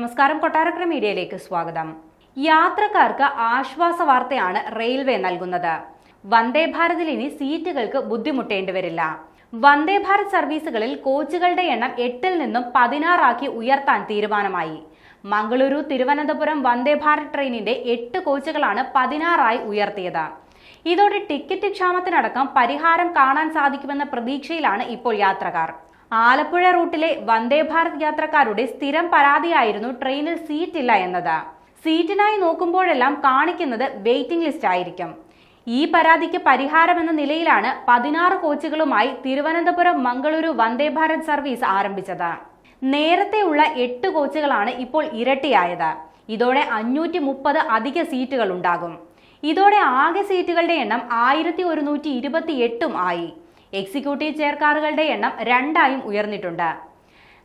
നമസ്കാരം, കൊട്ടാരക്കര മീഡിയയിലേക്ക് സ്വാഗതം. യാത്രക്കാർക്ക് ആശ്വാസ വാർത്തയാണ് റെയിൽവേ നൽകുന്നത്. വന്ദേ ഭാരതിൽ ഇനി സീറ്റുകൾക്ക് ബുദ്ധിമുട്ടേണ്ടി വരില്ല. വന്ദേ ഭാരത് സർവീസുകളിൽ കോച്ചുകളുടെ എണ്ണം 8-ൽ നിന്നും 16 ഉയർത്താൻ തീരുമാനമായി. മംഗളൂരു തിരുവനന്തപുരം വന്ദേ ഭാരത് ട്രെയിനിന്റെ 8 കോച്ചുകളാണ് 16 ഉയർത്തിയത്. ഇതോടെ ടിക്കറ്റ് ക്ഷാമത്തിനടക്കം പരിഹാരം കാണാൻ സാധിക്കുമെന്ന പ്രതീക്ഷയിലാണ് ഇപ്പോൾ യാത്രക്കാർ. ആലപ്പുഴ റൂട്ടിലെ വന്ദേ ഭാരത് യാത്രക്കാരുടെ സ്ഥിരം പരാതിയായിരുന്നു ട്രെയിനിൽ സീറ്റില്ല എന്നത്. സീറ്റിനായി നോക്കുമ്പോഴെല്ലാം കാണിക്കുന്നത് വെയിറ്റിംഗ് ലിസ്റ്റ് ആയിരിക്കും. ഈ പരാതിക്ക് പരിഹാരമെന്ന നിലയിലാണ് 16 കോച്ചുകളുമായി തിരുവനന്തപുരം മംഗളൂരു വന്ദേ ഭാരത് സർവീസ് ആരംഭിച്ചത്. നേരത്തെയുള്ള 8 കോച്ചുകളാണ് ഇപ്പോൾ ഇരട്ടിയായത്. ഇതോടെ 530 അധിക സീറ്റുകൾ ഉണ്ടാകും. ഇതോടെ ആകെ സീറ്റുകളുടെ എണ്ണം 1128 ആയി. എക്സിക്യൂട്ടീവ് ചെയർ കാറുകളുടെ എണ്ണം 2 ഉയർന്നിട്ടുണ്ട്.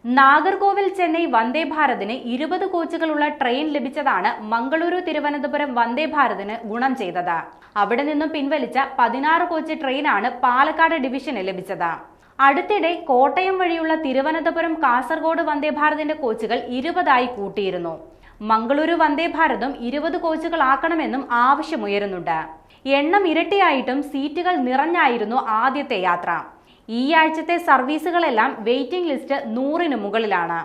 നാഗർകോവിൽ ചെന്നൈ വന്ദേ ഭാരതിന് 20 കോച്ചുകളുള്ള ട്രെയിൻ ലഭിച്ചതാണ് മംഗളൂരു തിരുവനന്തപുരം വന്ദേ ഭാരതിന് ഗുണം ചെയ്തത്. അവിടെ നിന്നും പിൻവലിച്ച 16 കോച്ച് ട്രെയിനാണ് പാലക്കാട് ഡിവിഷന് ലഭിച്ചത്. അടുത്തിടെ കോട്ടയം വഴിയുള്ള തിരുവനന്തപുരം കാസർഗോഡ് വന്ദേ ഭാരതിന്റെ കോച്ചുകൾ 20 കൂട്ടിയിരുന്നു. മംഗളൂരു വന്ദേ ഭാരതും 20 കോച്ചുകളാക്കണമെന്നും ആവശ്യമുയരുന്നുണ്ട്. എണ്ണം ഇരട്ടിയായിട്ടും സീറ്റുകൾ നിറഞ്ഞായിരുന്നു ആദ്യത്തെ യാത്ര. ഈ ആഴ്ചത്തെ സർവീസുകളെല്ലാം വെയിറ്റിംഗ് ലിസ്റ്റ് 100-ന് മുകളിലാണ്.